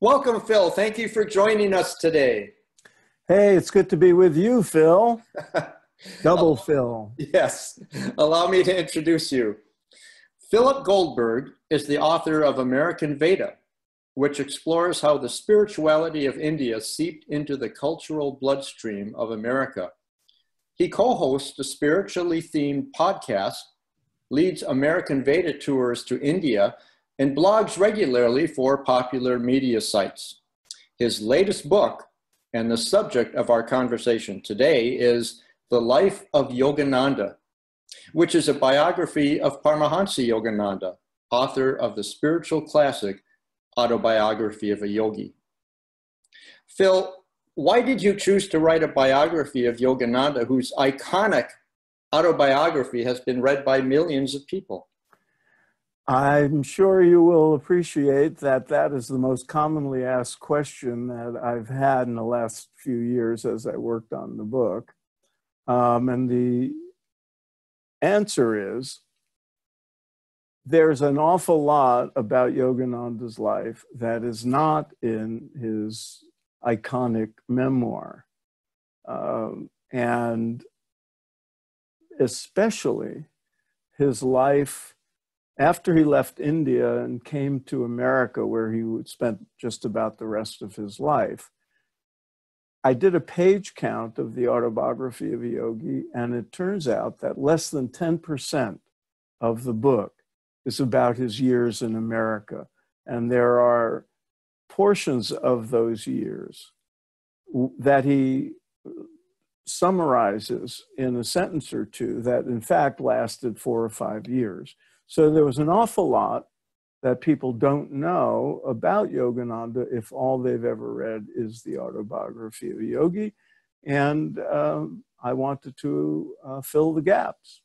Welcome, Phil. Thank you for joining us today. Hey, it's good to be with you, Phil. Double Phil. Yes. Allow me to introduce you. Philip Goldberg is the author of American Veda, which explores how the spirituality of India seeped into the cultural bloodstream of America. He co-hosts a spiritually themed podcast, leads American Veda tours to India, and blogs regularly for popular media sites. His latest book, and the subject of our conversation today, is The Life of Yogananda, which is a biography of Paramahansa Yogananda, author of the spiritual classic Autobiography of a Yogi. Phil, why did you choose to write a biography of Yogananda, whose iconic autobiography has been read by millions of people? I'm sure you will appreciate that that is the most commonly asked question that I've had in the last few years as I worked on the book. And the answer is, there's an awful lot about Yogananda's life that is not in his iconic memoir. And especially his life after he left India and came to America, where he would spend just about the rest of his life. I did a page count of the Autobiography of a Yogi, and it turns out that less than 10% of the book is about his years in America. And there are portions of those years that he summarizes in a sentence or two that in fact lasted 4 or 5 years. So there was an awful lot that people don't know about Yogananda if all they've ever read is the Autobiography of a Yogi. And I wanted to fill the gaps.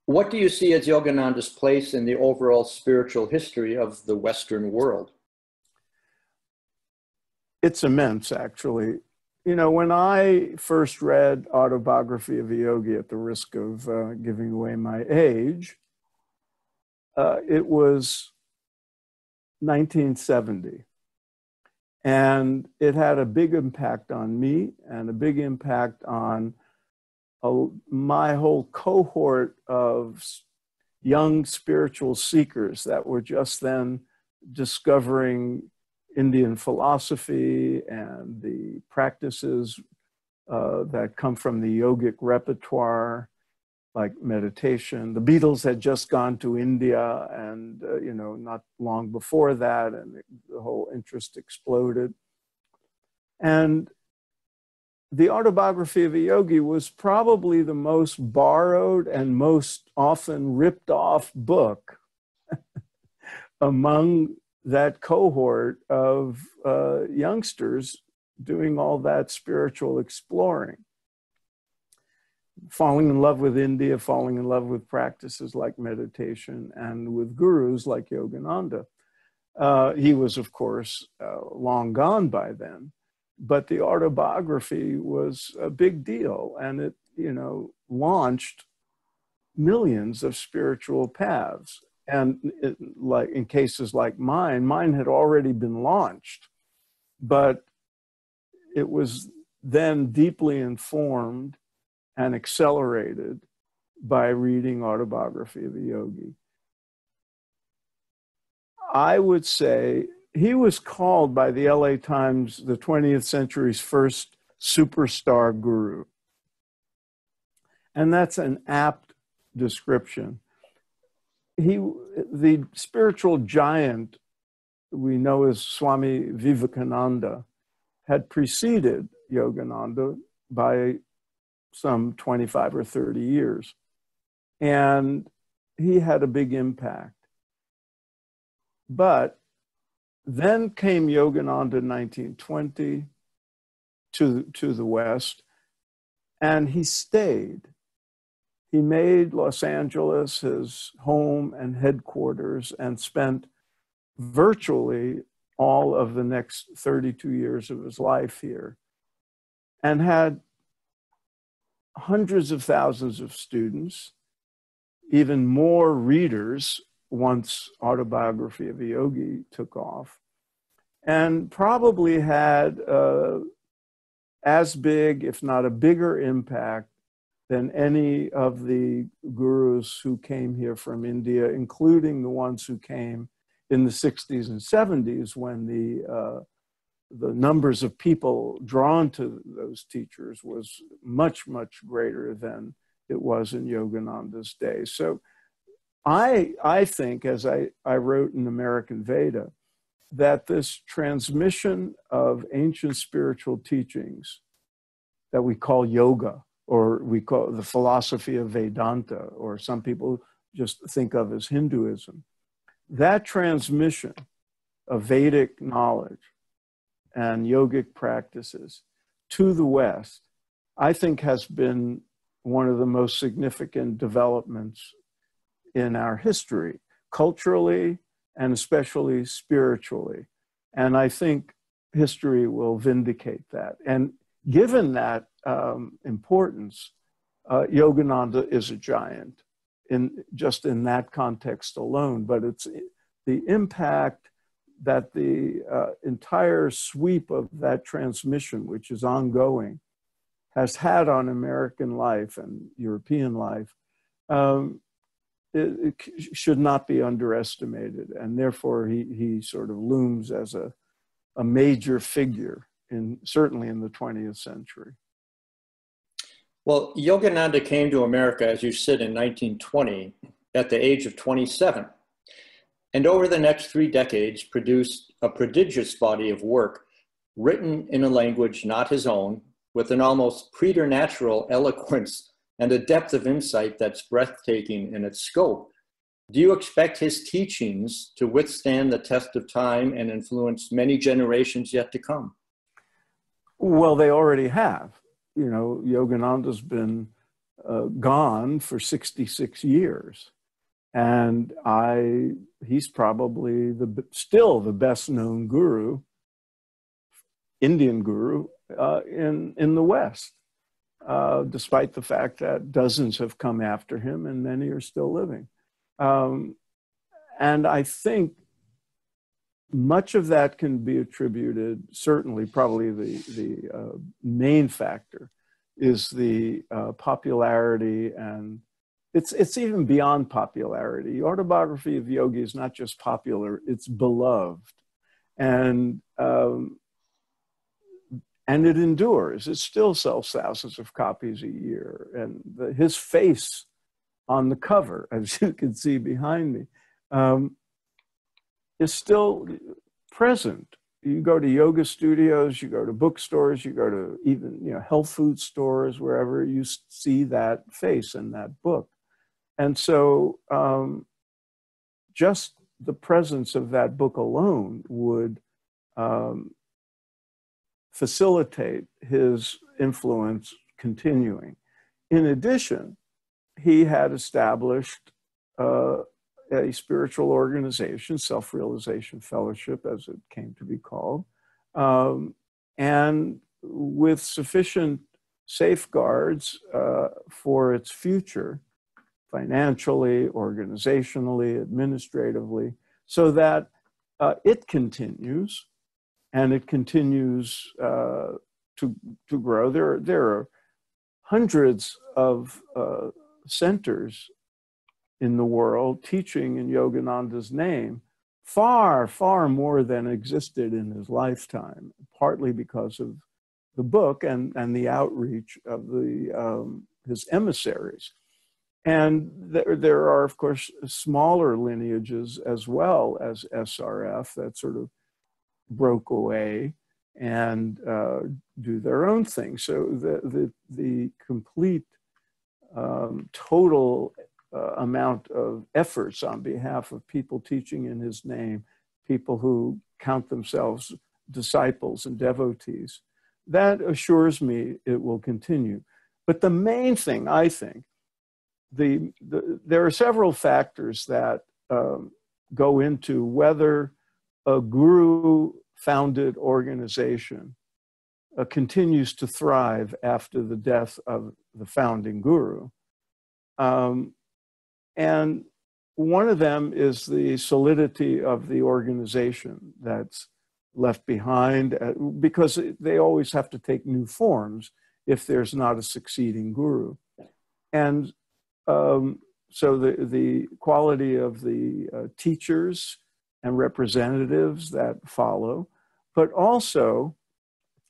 What do you see as Yogananda's place in the overall spiritual history of the Western world? It's immense, actually. You know, when I first read Autobiography of a Yogi, at the risk of giving away my age, it was 1970. And it had a big impact on me and a big impact on my whole cohort of young spiritual seekers that were just then discovering Indian philosophy and the practices that come from the yogic repertoire, like meditation. The Beatles had just gone to India, and not long before that, and the whole interest exploded. And the Autobiography of a Yogi was probably the most borrowed and most often ripped off book among that cohort of youngsters doing all that spiritual exploring. Falling in love with India, falling in love with practices like meditation, and with gurus like Yogananda. He was, of course, long gone by then, but the autobiography was a big deal, and it, launched millions of spiritual paths. And like in cases like mine had already been launched, but it was then deeply informed and accelerated by reading Autobiography of a Yogi. I would say he was called by the LA Times the 20th century's first superstar guru. And that's an apt description. The spiritual giant we know as Swami Vivekananda had preceded Yogananda by some 25 or 30 years. And he had a big impact. But then came Yogananda in 1920 to the West, and he stayed. He made Los Angeles his home and headquarters and spent virtually all of the next 32 years of his life here, and had hundreds of thousands of students, even more readers once Autobiography of a Yogi took off. and probably had as big, if not a bigger impact than any of the gurus who came here from India, including the ones who came in the 60s and 70s when the numbers of people drawn to those teachers was much, much greater than it was in Yogananda's day. So I think, as I wrote in American Veda, that this transmission of ancient spiritual teachings that we call yoga, or we call the philosophy of Vedanta, or some people just think of as Hinduism, that transmission of Vedic knowledge and yogic practices to the West, I think has been one of the most significant developments in our history, culturally and especially spiritually. And I think history will vindicate that. And given that importance, Yogananda is a giant just in that context alone, but it's the impact that the entire sweep of that transmission, which is ongoing, has had on American life and European life, it should not be underestimated. And therefore, he sort of looms as a major figure, certainly in the 20th century. Well, Yogananda came to America, as you said, in 1920 at the age of 27. And over the next 3 decades produced a prodigious body of work written in a language not his own, with an almost preternatural eloquence and a depth of insight that's breathtaking in its scope. Do you expect his teachings to withstand the test of time and influence many generations yet to come? Well, they already have. You know, Yogananda's been gone for 66 years. And he's probably still the best known guru, Indian guru, in the West, despite the fact that dozens have come after him and many are still living. And I think much of that can be attributed, certainly probably the main factor is the popularity, and it's even beyond popularity. The autobiography of Yogi is not just popular, it's beloved. And it endures. It still sells thousands of copies a year. And his face on the cover, as you can see behind me, is still present. You go to yoga studios, you go to bookstores, you go to even health food stores, wherever you see that face in that book. And so just the presence of that book alone would facilitate his influence continuing. In addition, he had established a spiritual organization, Self-Realization Fellowship, as it came to be called, and with sufficient safeguards for its future, financially, organizationally, administratively, so that it continues, and it continues to grow. There are hundreds of centers in the world teaching in Yogananda's name, far, far more than existed in his lifetime, partly because of the book and the outreach of his emissaries. And there are, of course, smaller lineages as well as SRF that sort of broke away and do their own thing. So the complete total amount of efforts on behalf of people teaching in his name, people who count themselves disciples and devotees, that assures me it will continue. But the main thing, I think, there are several factors that go into whether a guru-founded organization continues to thrive after the death of the founding guru. And one of them is the solidity of the organization that's left behind because they always have to take new forms if there's not a succeeding guru. And so the quality of the teachers and representatives that follow, but also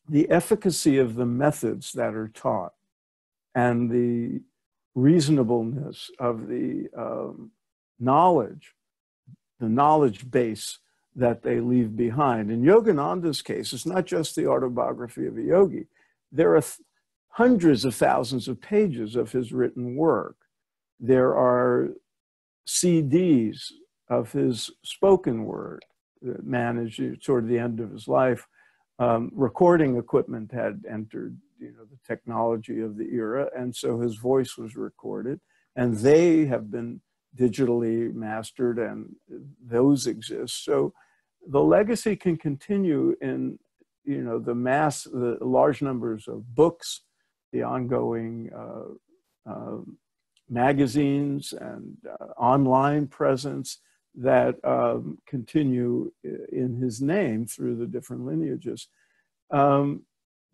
the efficacy of the methods that are taught and the reasonableness of the knowledge base that they leave behind. In Yogananda's case, it's not just the autobiography of a yogi. There are hundreds of thousands of pages of his written work. There are CDs of his spoken word that managed toward the end of his life. Recording equipment had entered, the technology of the era, and so his voice was recorded, and they have been digitally mastered, and those exist. So the legacy can continue in, the large numbers of books, the ongoing magazines and online presence that continue in his name through the different lineages.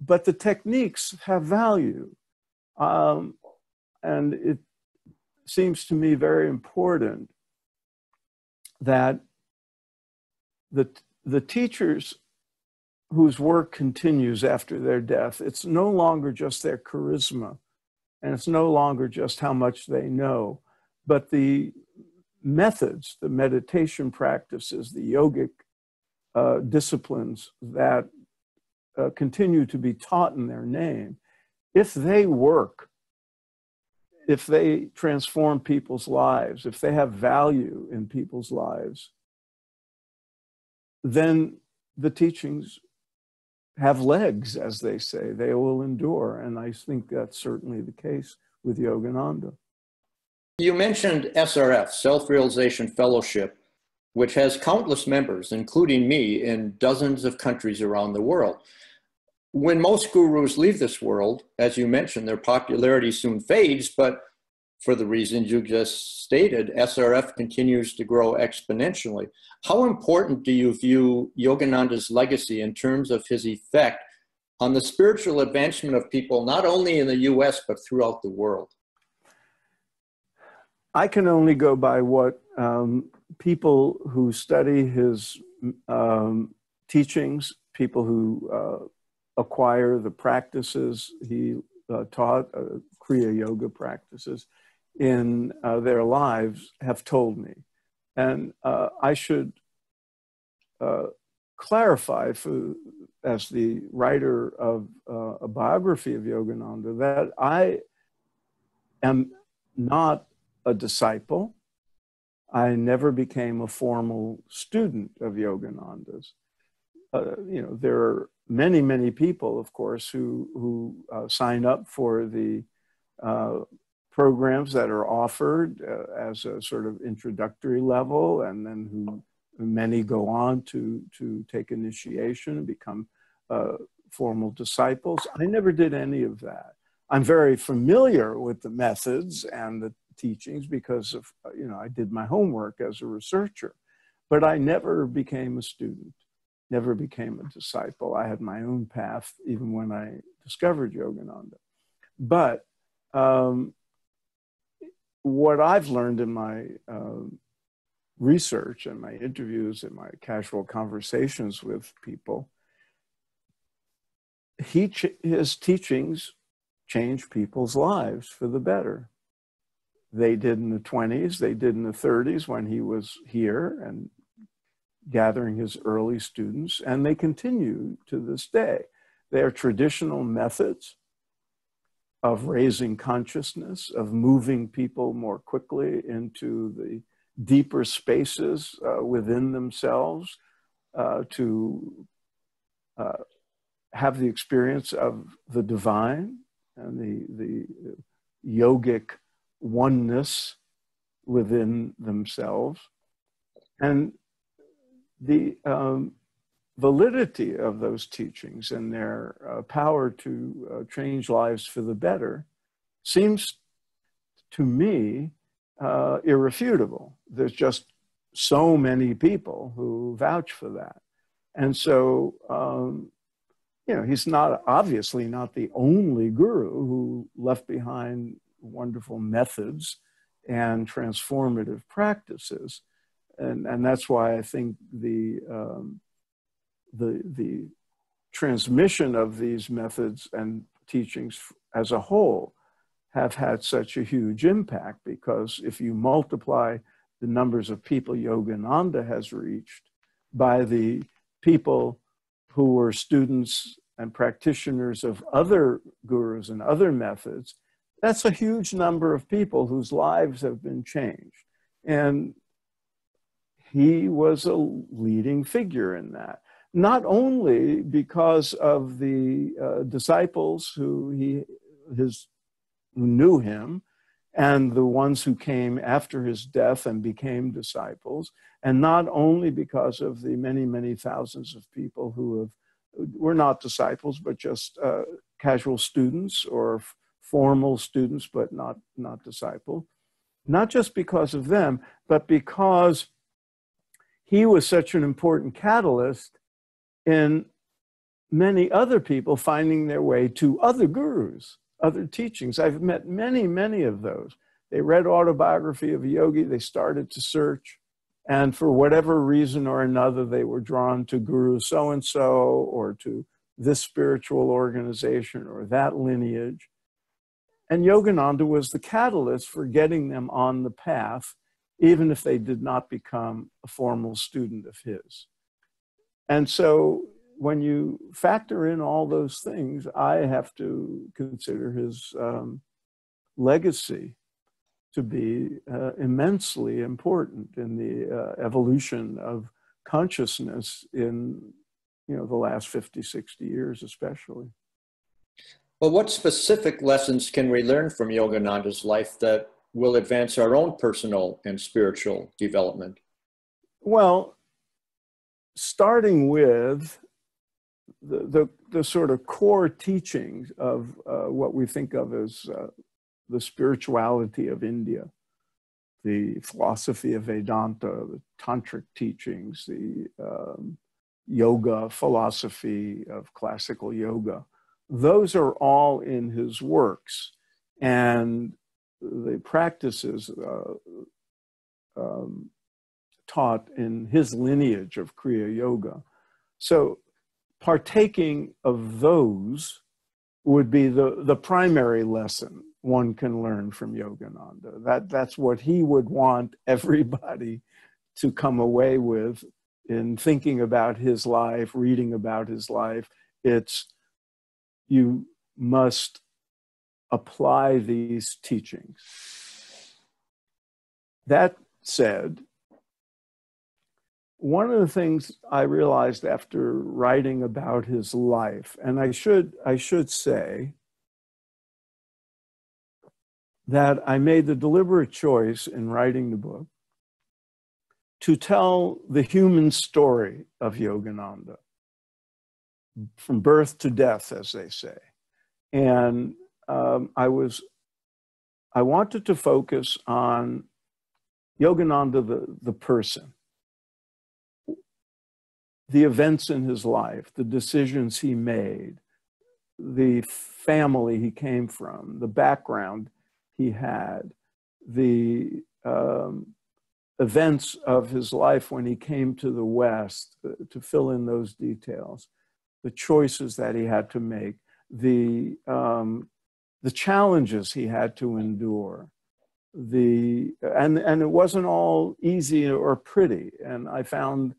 But the techniques have value. And it seems to me very important that the teachers whose work continues after their death, it's no longer just their charisma, and it's no longer just how much they know, but the methods, the meditation practices, the yogic disciplines that continue to be taught in their name. If they work, if they transform people's lives, if they have value in people's lives, then the teachings have legs, as they say. They will endure. And I think that's certainly the case with Yogananda. You mentioned SRF, Self-Realization Fellowship, which has countless members, including me, in dozens of countries around the world. When most gurus leave this world, as you mentioned, their popularity soon fades, but for the reasons you just stated, SRF continues to grow exponentially. How important do you view Yogananda's legacy in terms of his effect on the spiritual advancement of people, not only in the US, but throughout the world? I can only go by what people who study his teachings, people who acquire the practices he taught, Kriya Yoga practices, in their lives have told me. And I should clarify, as the writer of a biography of Yogananda, that I am not a disciple. I never became a formal student of Yogananda's. There are many, many people, of course, who sign up for the programs that are offered as a sort of introductory level, and then many go on to take initiation and become formal disciples. I never did any of that. I'm very familiar with the methods and the teachings because of, I did my homework as a researcher, but I never became a student, never became a disciple. I had my own path even when I discovered Yogananda. But what I've learned in my research and my interviews and my casual conversations with people, his teachings change people's lives for the better. They did in the 20s, they did in the 30s when he was here and gathering his early students, and they continue to this day. They are traditional methods of raising consciousness, of moving people more quickly into the deeper spaces within themselves, to have the experience of the divine and the yogic oneness within themselves. And the validity of those teachings and their power to change lives for the better seems to me irrefutable. There's just so many people who vouch for that. And so, you know, he's not obviously not the only guru who left behind wonderful methods and transformative practices. And that's why I think the transmission of these methods and teachings as a whole have had such a huge impact, because if you multiply the numbers of people Yogananda has reached by the people who were students and practitioners of other gurus and other methods, that's a huge number of people whose lives have been changed. And he was a leading figure in that, not only because of the disciples who knew him, and the ones who came after his death and became disciples, and not only because of the many, many thousands of people who were not disciples, but just casual students or formal students, but not disciples. Not just because of them, but because he was such an important catalyst in many other people finding their way to other gurus, other teachings. I've met many, many of those. They read Autobiography of a Yogi, they started to search, and for whatever reason or another, they were drawn to Guru so-and-so, or to this spiritual organization or that lineage. And Yogananda was the catalyst for getting them on the path, even if they did not become a formal student of his. And so when you factor in all those things, I have to consider his legacy to be immensely important in the evolution of consciousness in, you know, the last 50, 60 years especially. Well, what specific lessons can we learn from Yogananda's life that will advance our own personal and spiritual development? Well, starting with the sort of core teachings of what we think of as the spirituality of India, the philosophy of Vedanta, the tantric teachings, the yoga philosophy of classical yoga. Those are all in his works, and the practices taught in his lineage of Kriya Yoga. So partaking of those would be the primary lesson one can learn from Yogananda. That's what he would want everybody to come away with in thinking about his life, reading about his life. It's, you must apply these teachings. That said, one of the things I realized after writing about his life, and I should say that I made the deliberate choice in writing the book to tell the human story of Yogananda, from birth to death, as they say. And I wanted to focus on Yogananda, the person, the events in his life, the decisions he made, the family he came from, the background he had, the events of his life when he came to the West, to fill in those details, the choices that he had to make, the challenges he had to endure, and it wasn't all easy or pretty. And I found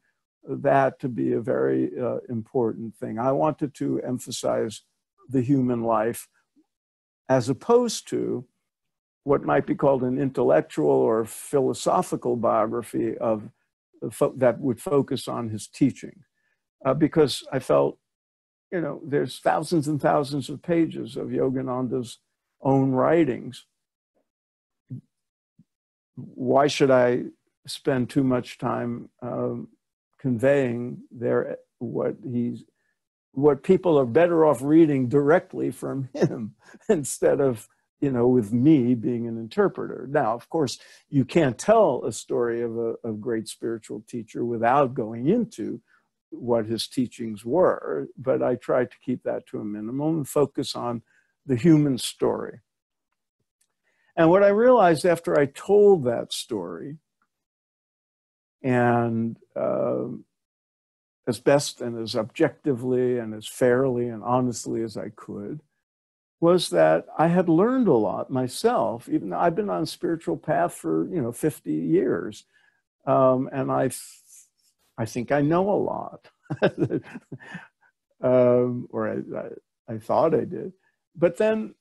that to be a very important thing. I wanted to emphasize the human life as opposed to what might be called an intellectual or philosophical biography of that would focus on his teaching, because I felt, you know, there's thousands and thousands of pages of Yogananda's own writings. Why should I spend too much time conveying what people are better off reading directly from him instead of, you know, with me being an interpreter? Now, of course, you can't tell a story of a great spiritual teacher without going into what his teachings were, but I tried to keep that to a minimum and focus on the human story. And what I realized after I told that story, and as best and as objectively and as fairly and honestly as I could, was that I had learned a lot myself. Even though I've been on a spiritual path for 50 years, and I think I know a lot, or I thought I did. But then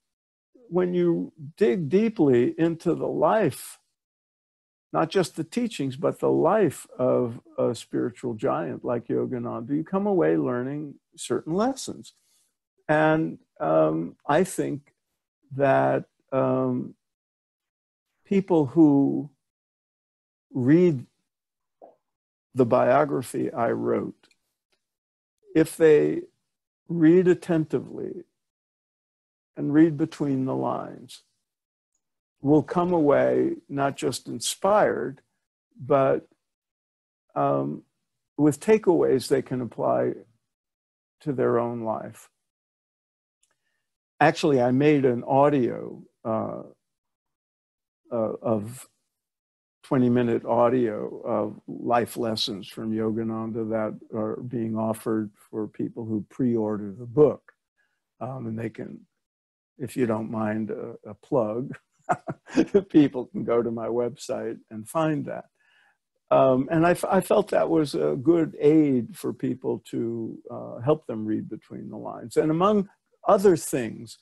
when you dig deeply into the life, not just the teachings, but the life of a spiritual giant like Yogananda, you come away learning certain lessons. And I think that people who read the biography I wrote, if they read attentively and read between the lines, will come away not just inspired, but with takeaways they can apply to their own life. Actually, I made an audio of 20-minute audio of life lessons from Yogananda that are being offered for people who pre-order the book. And they can, if you don't mind a plug, people can go to my website and find that. And I felt that was a good aid for people to help them read between the lines. And among other things,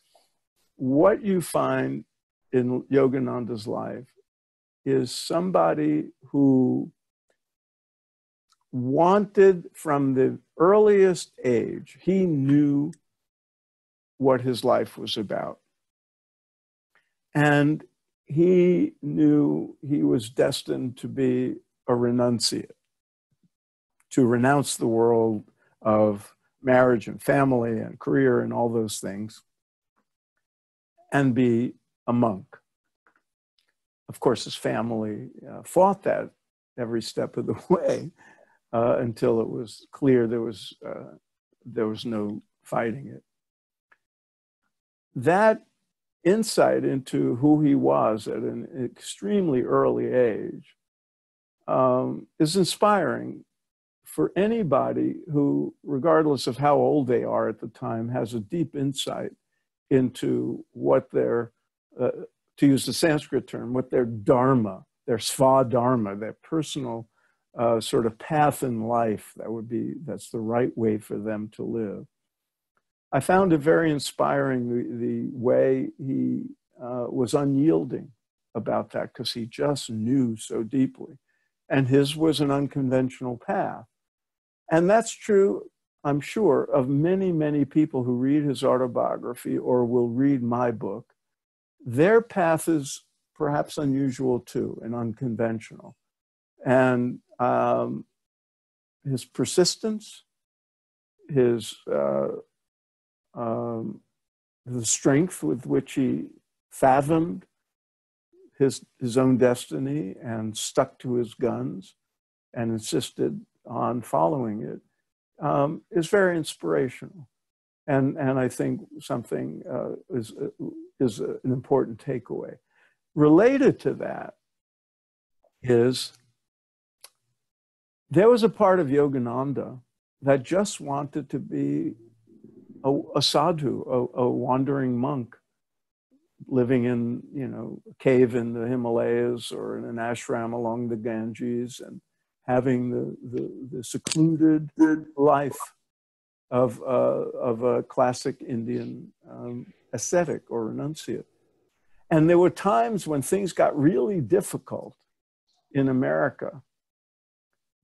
what you find in Yogananda's life is somebody who wanted from the earliest age, he knew what his life was about. And he knew he was destined to be a renunciate, to renounce the world of marriage and family and career and all those things, and be a monk. Of course, his family fought that every step of the way until it was clear there was no fighting it. That insight into who he was at an extremely early age is inspiring for anybody who, regardless of how old they are at the time, has a deep insight into what their, to use the Sanskrit term, what their dharma, their svadharma, their personal sort of path in life that's the right way for them to live. I found it very inspiring the way he was unyielding about that, because he just knew so deeply. And his was an unconventional path. And that's true, I'm sure, of many, many people who read his autobiography or will read my book. Their path is perhaps unusual too and unconventional. And his persistence, the strength with which he fathomed his own destiny and stuck to his guns and insisted on following it, is very inspirational. And I think something is an important takeaway. Related to that is there was a part of Yogananda that just wanted to be a sadhu, a wandering monk living in, a cave in the Himalayas or in an ashram along the Ganges, and having the secluded life of a classic Indian ascetic or renunciate. And there were times when things got really difficult in America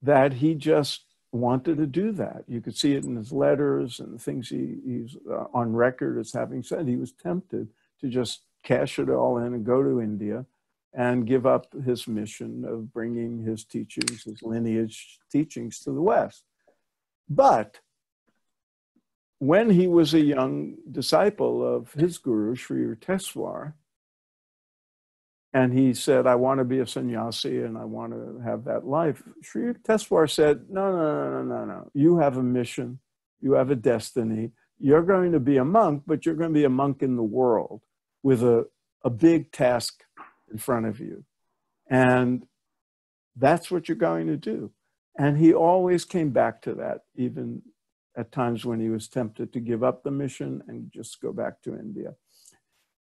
that he just wanted to do that. You could see it in his letters and the things he's on record as having said. He was tempted to just cash it all in and go to India and give up his mission of bringing his teachings, his lineage teachings to the West. But when he was a young disciple of his guru, Sri Yukteswar, And he said, I want to be a sannyasi and I want to have that life. Sri Yukteswar said, no, no, no, no, no, no. You have a mission. You have a destiny. You're going to be a monk, but you're going to be a monk in the world with a big task in front of you. And that's what you're going to do. And he always came back to that, even at times when he was tempted to give up the mission and just go back to India.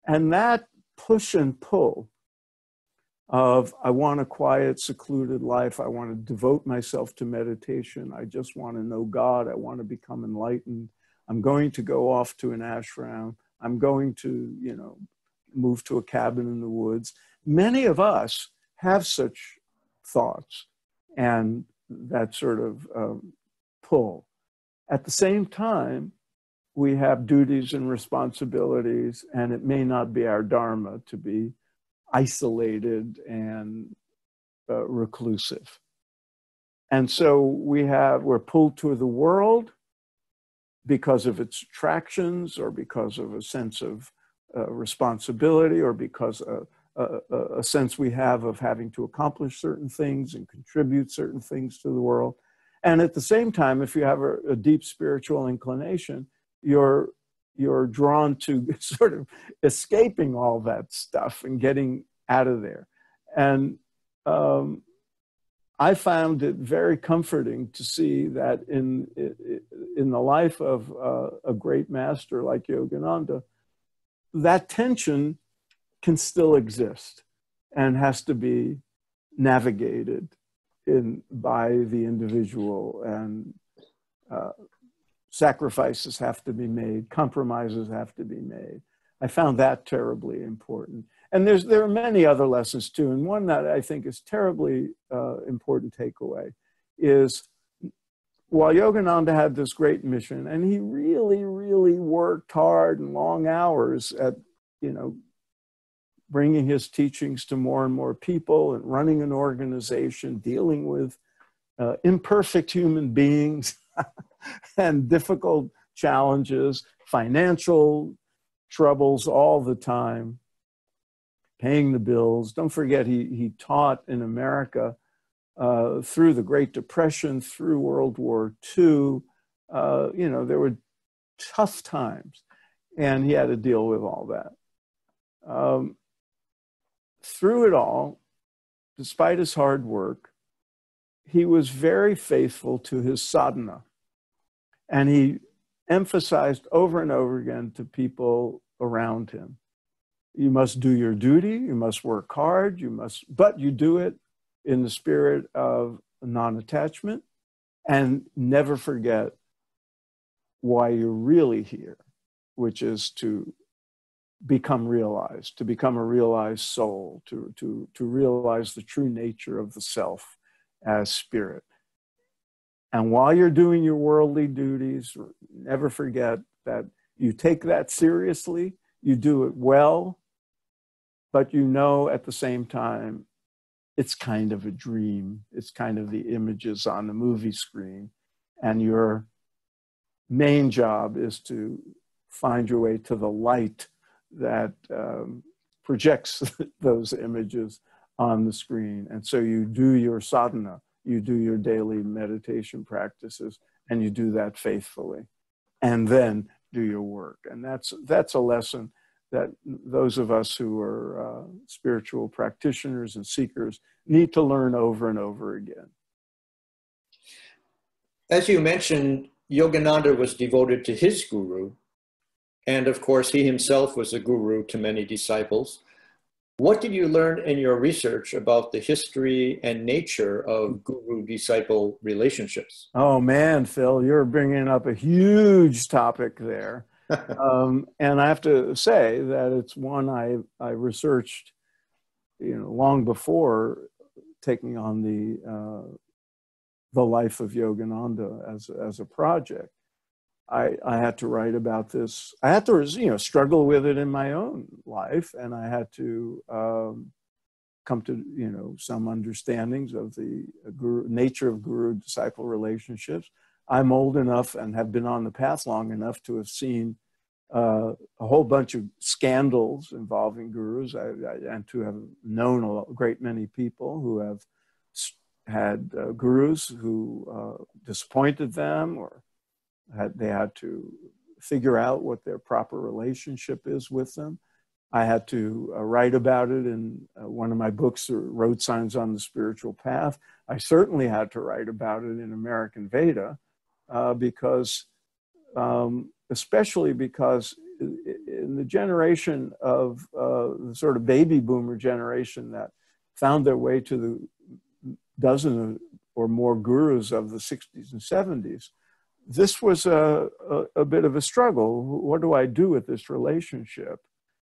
And that push and pull of, I want a quiet, secluded life. I want to devote myself to meditation. I just want to know God. I want to become enlightened. I'm going to go off to an ashram. I'm going to, move to a cabin in the woods. Many of us have such thoughts and that sort of pull. At the same time, we have duties and responsibilities, and it may not be our dharma to be isolated and reclusive. And so we're pulled to the world because of its attractions, or because of a sense of responsibility, or because a sense we have of having to accomplish certain things and contribute certain things to the world. And at the same time, if you have a deep spiritual inclination, you're drawn to sort of escaping all that stuff and getting out of there. And I found it very comforting to see that in the life of a great master like Yogananda, that tension can still exist and has to be navigated by the individual, and sacrifices have to be made, compromises have to be made. I found that terribly important. And there are many other lessons too. And one that I think is terribly important takeaway is, while Yogananda had this great mission, and he really, really worked hard and long hours at, bringing his teachings to more and more people and running an organization, dealing with imperfect human beings and difficult challenges, financial troubles all the time, paying the bills. Don't forget, he taught in America through the Great Depression, through World War II. There were tough times, and he had to deal with all that. Through it all, despite his hard work, he was very faithful to his sadhana. And he emphasized over and over again to people around him, you must do your duty, you must work hard, but you do it in the spirit of non-attachment, and never forget why you're really here, which is to become realized, to become a realized soul, to realize the true nature of the self as spirit. And while you're doing your worldly duties, never forget that you take that seriously, you do it well, but at the same time, it's kind of a dream. It's kind of the images on the movie screen. And your main job is to find your way to the light that projects those images on the screen. And so you do your sadhana, you do your daily meditation practices, and you do that faithfully, and then do your work. And that's a lesson that those of us who are spiritual practitioners and seekers need to learn over and over again. As you mentioned, Yogananda was devoted to his guru, and of course, he himself was a guru to many disciples. What did you learn in your research about the history and nature of guru-disciple relationships? Oh man, Phil, you're bringing up a huge topic there. And I have to say that it's one I researched, long before taking on the life of Yogananda as a project. I had to write about this. I had to, struggle with it in my own life, and I had to come to, some understandings of the nature of guru-disciple relationships. I'm old enough and have been on the path long enough to have seen a whole bunch of scandals involving gurus, and to have known a great many people who have had gurus who disappointed them, or they had to figure out what their proper relationship is with them. I had to write about it in one of my books, Road Signs on the Spiritual Path. I certainly had to write about it in American Veda, because especially because in the generation of the sort of baby boomer generation that found their way to the dozen or more gurus of the 60s and 70s, this was a bit of a struggle. What do I do with this relationship?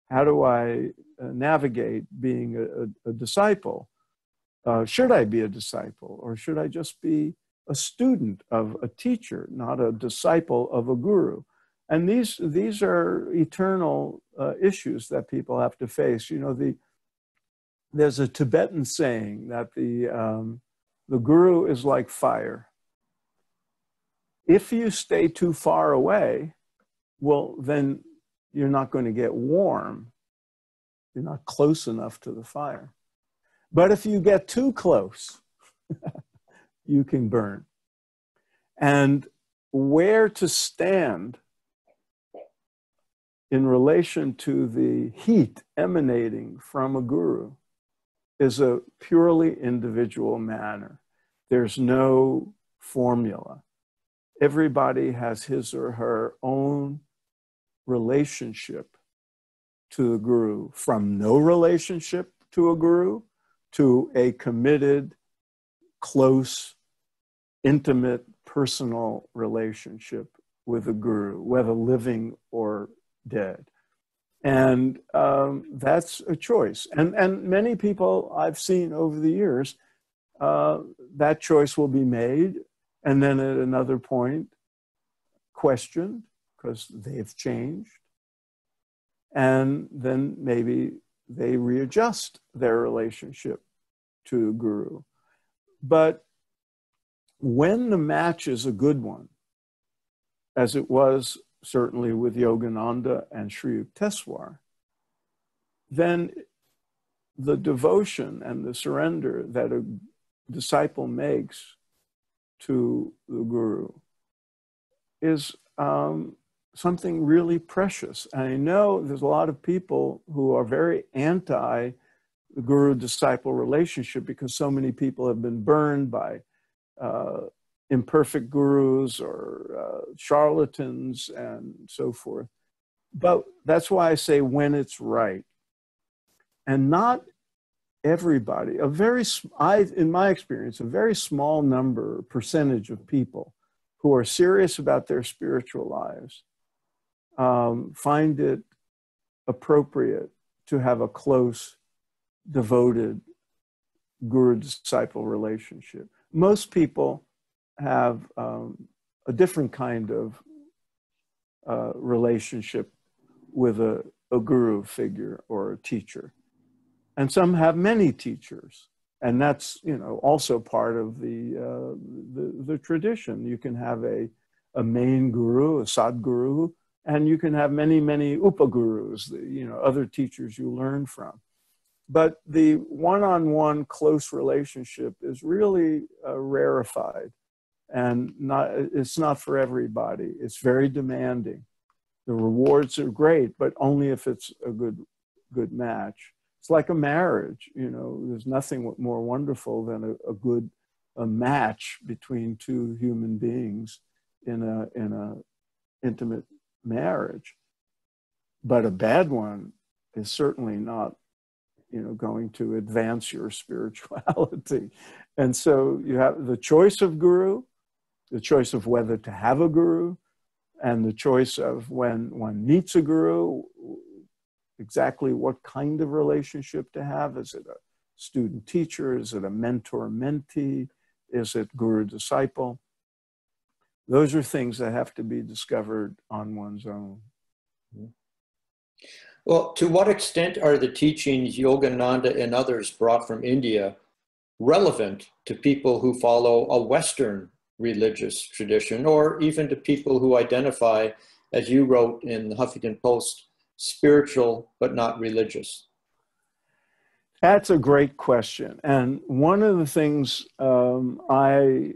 How do I navigate being a disciple? Should I be a disciple, or should I just be a student of a teacher, not a disciple of a guru? And these are eternal issues that people have to face. You know, there's a Tibetan saying that the guru is like fire. If you stay too far away, well, then you're not going to get warm. You're not close enough to the fire. But if you get too close, you can burn. And where to stand in relation to the heat emanating from a guru is a purely individual matter. There's no formula. Everybody has his or her own relationship to the guru, from no relationship to a guru to a committed, close, intimate, personal relationship with a guru, whether living or dead. And that's a choice. And many people I've seen over the years, that choice will be made, and then at another point questioned because they've changed. And then maybe they readjust their relationship to a guru. But when the match is a good one, as it was certainly with Yogananda and Sri Yukteswar, then the devotion and the surrender that a disciple makes to the guru is something really precious. And I know there's a lot of people who are very anti the guru-disciple relationship because so many people have been burned by imperfect gurus or charlatans and so forth. But that's why I say when it's right. And not everybody, in my experience, a very small percentage of people who are serious about their spiritual lives find it appropriate to have a close, devoted guru-disciple relationship. Most people have a different kind of relationship with a guru figure or a teacher. And some have many teachers. And that's, you know, also part of the tradition. You can have a main guru, a sadguru, and you can have many, many upagurus, you know, other teachers you learn from. But the one-on-one close relationship is really rarefied, and it's not for everybody. It's very demanding. The rewards are great, but only if it's a good match. It's like a marriage, you know, there's nothing more wonderful than a match between two human beings in a intimate marriage. But a bad one is certainly not, you know, going to advance your spirituality. And so you have the choice of guru, the choice of whether to have a guru, and the choice of when one meets a guru, exactly what kind of relationship to have. Is it a student-teacher? Is it a mentor-mentee? Is it guru-disciple? Those are things that have to be discovered on one's own. Well, to what extent are the teachings Yogananda and others brought from India relevant to people who follow a Western religious tradition, or even to people who identify as you wrote in the Huffington Post, spiritual but not religious? That's a great question. And one of the things I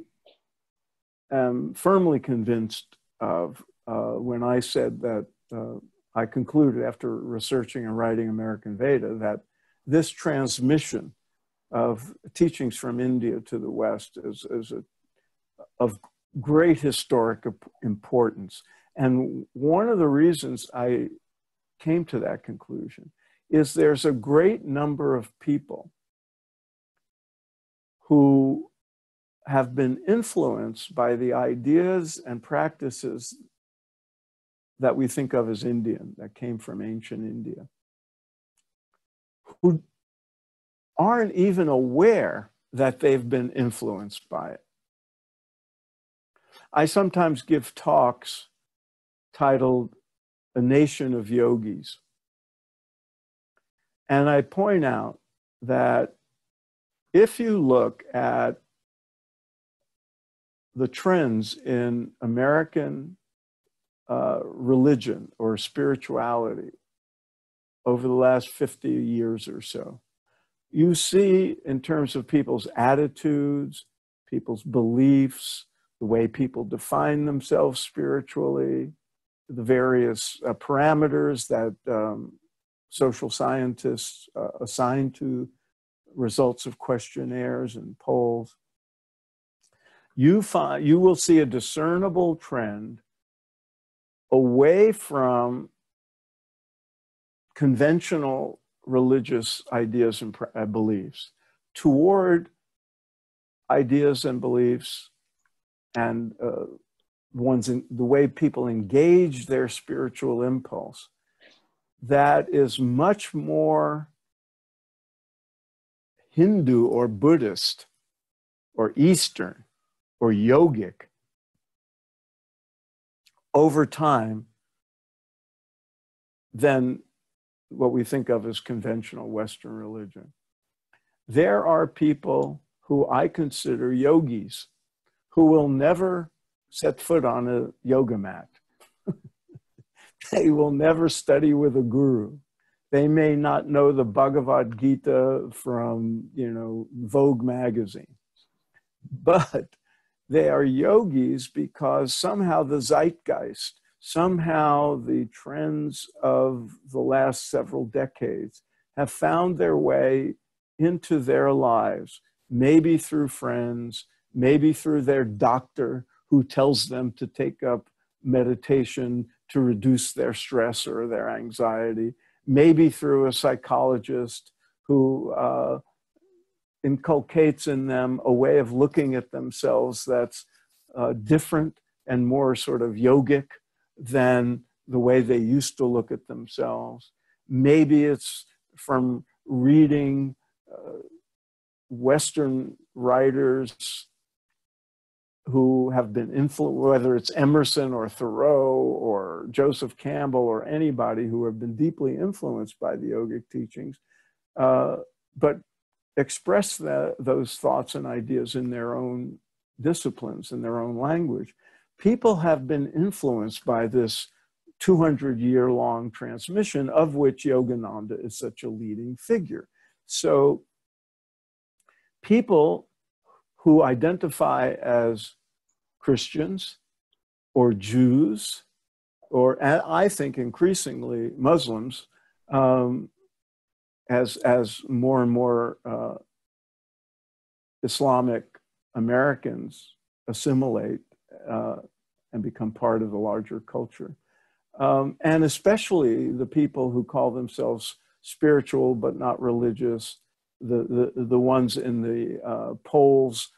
am firmly convinced of when I said that I concluded after researching and writing American Veda that this transmission of teachings from India to the West is of great historic importance. And one of the reasons I came to that conclusion is there's a great number of people who have been influenced by the ideas and practices that we think of as Indian, that came from ancient India, who aren't even aware that they've been influenced by it. I sometimes give talks titled A Nation of Yogis. And I point out that if you look at the trends in American religion or spirituality over the last 50 years or so, you see in terms of people's attitudes, people's beliefs, the way people define themselves spiritually, the various parameters that social scientists assign to results of questionnaires and polls. You will see a discernible trend away from conventional religious ideas and beliefs toward ideas and beliefs and the way people engage their spiritual impulse that is much more Hindu or Buddhist or Eastern or yogic over time than what we think of as conventional Western religion. There are people who I consider yogis who will never set foot on a yoga mat. They will never study with a guru. They may not know the Bhagavad Gita from, Vogue magazine, but they are yogis because somehow the zeitgeist, somehow the trends of the last several decades have found their way into their lives, maybe through friends, maybe through their doctor who tells them to take up meditation to reduce their stress or their anxiety, maybe through a psychologist who inculcates in them a way of looking at themselves that's different and more sort of yogic than the way they used to look at themselves. Maybe it's from reading Western writers who have been influenced, whether it's Emerson or Thoreau or Joseph Campbell or anybody who have been deeply influenced by the yogic teachings, but express those thoughts and ideas in their own disciplines, in their own language. People have been influenced by this 200-year-long transmission, of which Yogananda is such a leading figure. So people who identify as Christians or Jews, or I think increasingly Muslims, as more and more Islamic Americans assimilate and become part of the larger culture. And especially the people who call themselves spiritual but not religious, the ones in the polls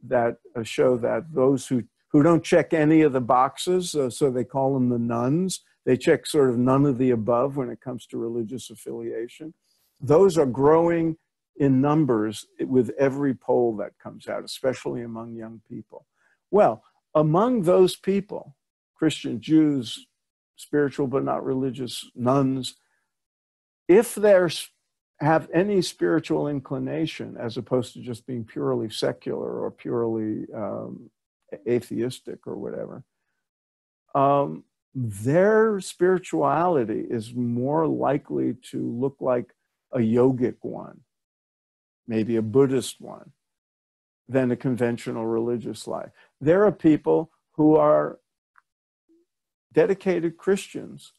that show that those who don't check any of the boxes, so they call them the nones, they check sort of none of the above when it comes to religious affiliation. Those are growing in numbers with every poll that comes out, especially among young people. Well, among those people, Christian, Jews, spiritual but not religious, nuns, if they have any spiritual inclination, as opposed to just being purely secular or purely atheistic or whatever, their spirituality is more likely to look like a yogic one, maybe a Buddhist one, than a conventional religious life. There are people who are dedicated Christians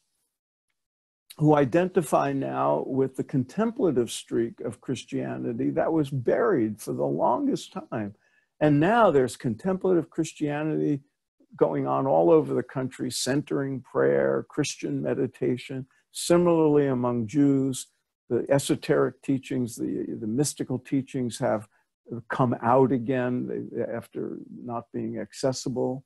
who identify now with the contemplative streak of Christianity that was buried for the longest time. And now there's contemplative Christianity going on all over the country, centering prayer, Christian meditation. Similarly, among Jews, the esoteric teachings, the mystical teachings have come out again after not being accessible.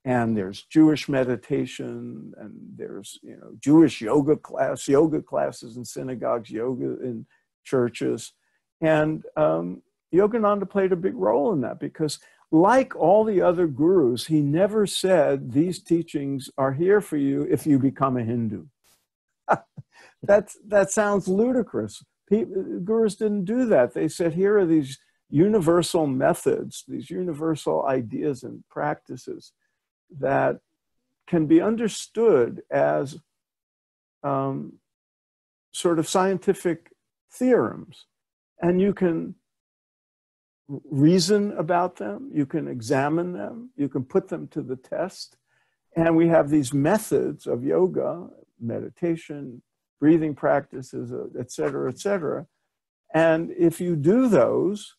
And there's Jewish meditation, and there's Jewish yoga classes in synagogues, yoga in churches. And Yogananda played a big role in that, because like all the other gurus, he never said these teachings are here for you if you become a Hindu. That sounds ludicrous. Gurus didn't do that. They said, here are these universal methods, these universal ideas and practices that can be understood as sort of scientific theorems. And you can reason about them, you can examine them, you can put them to the test. And we have these methods of yoga, meditation, breathing practices, et cetera, et cetera. And if you do those,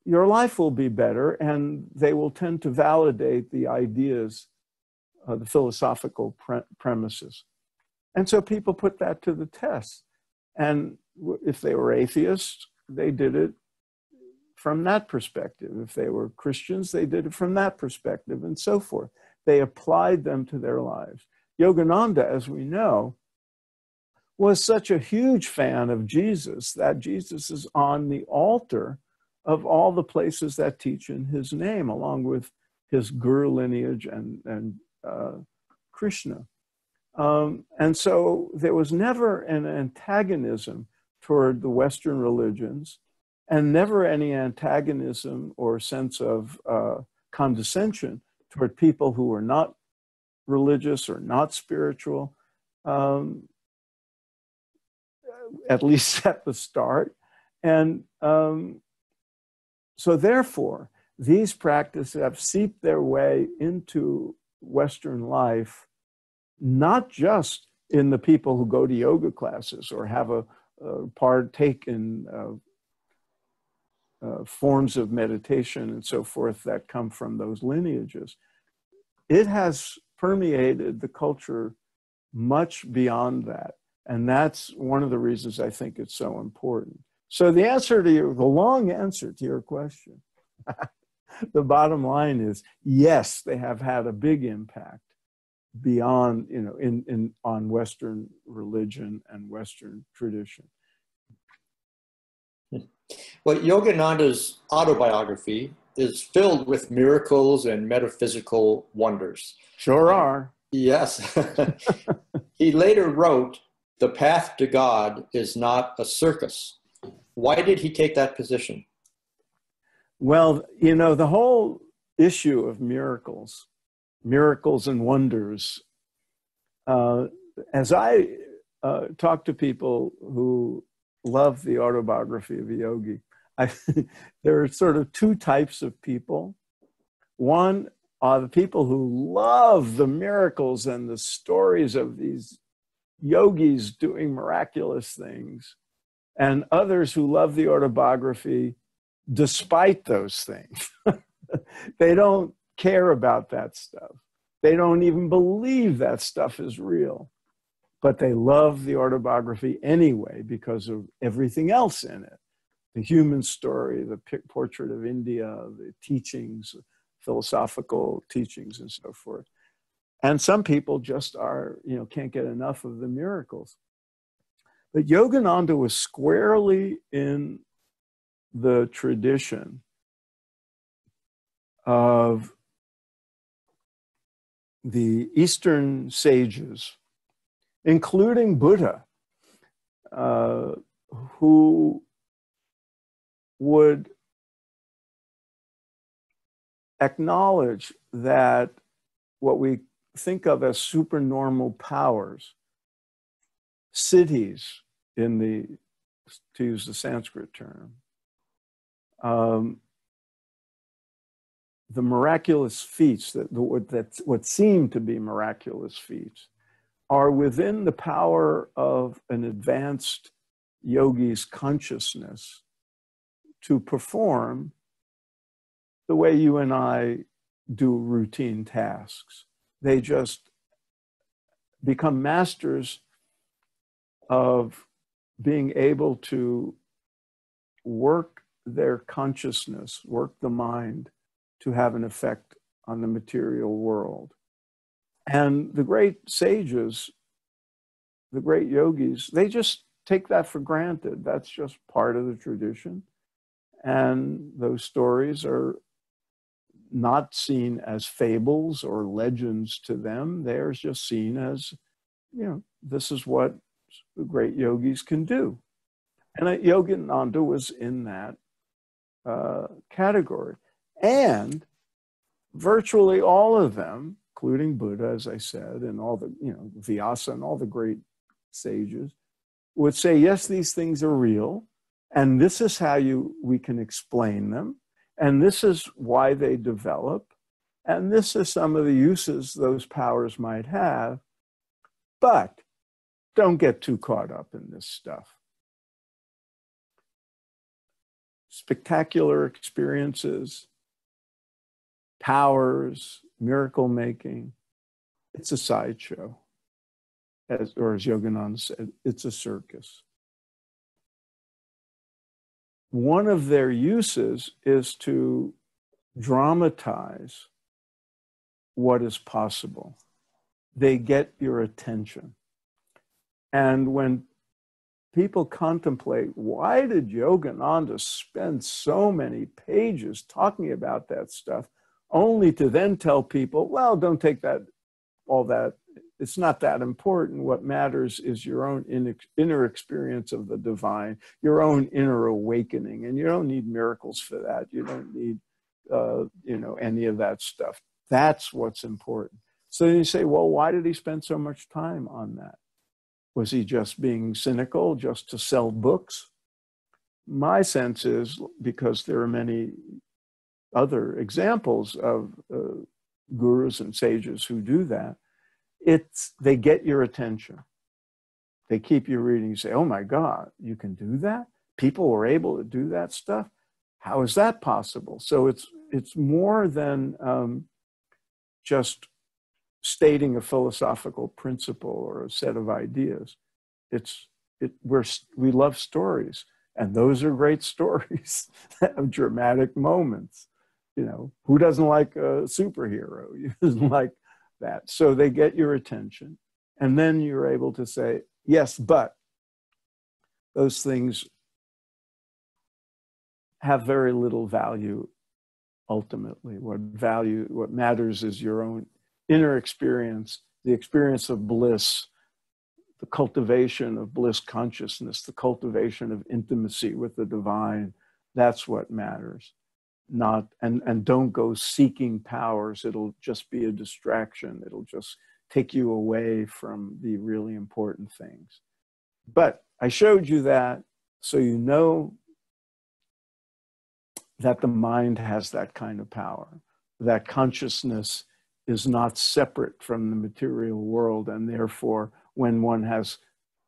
your life will be better, and they will tend to validate the ideas, the philosophical premises. And so people put that to the test. And if they were atheists, they did it from that perspective. If they were Christians, they did it from that perspective, and so forth. They applied them to their lives. Yogananda, as we know, was such a huge fan of Jesus that Jesus is on the altar of all the places that teach in his name, along with his guru lineage and Krishna. And so there was never an antagonism toward the Western religions, and never any antagonism or sense of condescension toward people who were not religious or not spiritual, at least at the start. And so therefore, these practices have seeped their way into Western life, not just in the people who go to yoga classes or have a partake in forms of meditation and so forth that come from those lineages. It has permeated the culture much beyond that. And that's one of the reasons I think it's so important. So the long answer to your question, the bottom line is, yes, they have had a big impact beyond, on Western religion and Western tradition. Well, Yogananda's autobiography is filled with miracles and metaphysical wonders. Sure are. Yes. He later wrote, "The path to God is not a circus." Why did he take that position? Well, the whole issue of miracles and wonders, as I talk to people who love the autobiography of a yogi, there are sort of two types of people. One are the people who love the miracles and the stories of these yogis doing miraculous things, and others who love the autobiography despite those things. They don't care about that stuff. They don't even believe that stuff is real. But they love the autobiography anyway because of everything else in it. The human story, the portrait of India, the teachings, philosophical teachings, and so forth. And some people just can't get enough of the miracles. But Yogananda was squarely in the tradition of the Eastern sages, including Buddha, who would acknowledge that what we think of as supernormal powers, cities in the, to use the Sanskrit term, the miraculous feats, what seem to be miraculous feats, are within the power of an advanced yogi's consciousness to perform the way you and I do routine tasks. They just become masters of being able to work their consciousness, work the mind to have an effect on the material world. And the great sages, the great yogis, they just take that for granted. That's just part of the tradition. And those stories are not seen as fables or legends to them. They're just seen as, you know, this is what the great yogis can do. And Yogananda was in that category. And virtually all of them, including Buddha, as I said, and all the, you know, Vyasa and all the great sages, would say, yes, these things are real, and this is how we can explain them, and this is why they develop, and this is some of the uses those powers might have, but don't get too caught up in this stuff. Spectacular experiences, powers, miracle making, it's a sideshow. As Yogananda said, it's a circus. One of their uses is to dramatize what is possible. They get your attention. And when people contemplate, why did Yogananda spend so many pages talking about that stuff, only to then tell people, well, don't take that, all that, it's not that important. What matters is your own inner experience of the divine, your own inner awakening, and you don't need miracles for that. You don't need, you know, any of that stuff. That's what's important. So then you say, well, why did he spend so much time on that? Was he just being cynical, just to sell books? My sense is, because there are many other examples of gurus and sages who do that, they get your attention. They keep you reading. You say, oh my God, you can do that? People were able to do that stuff? How is that possible? So it's more than just stating a philosophical principle or a set of ideas. We love stories, and those are great stories of dramatic moments. You know, who doesn't like a superhero? You doesn't like that. So they get your attention, and then you're able to say, yes, but those things have very little value ultimately. What matters is your own inner experience, the experience of bliss, the cultivation of bliss consciousness, the cultivation of intimacy with the divine. That's what matters. And don't go seeking powers. It'll just be a distraction. It'll just take you away from the really important things. But I showed you that so you know that the mind has that kind of power, that consciousness is not separate from the material world, and therefore when one has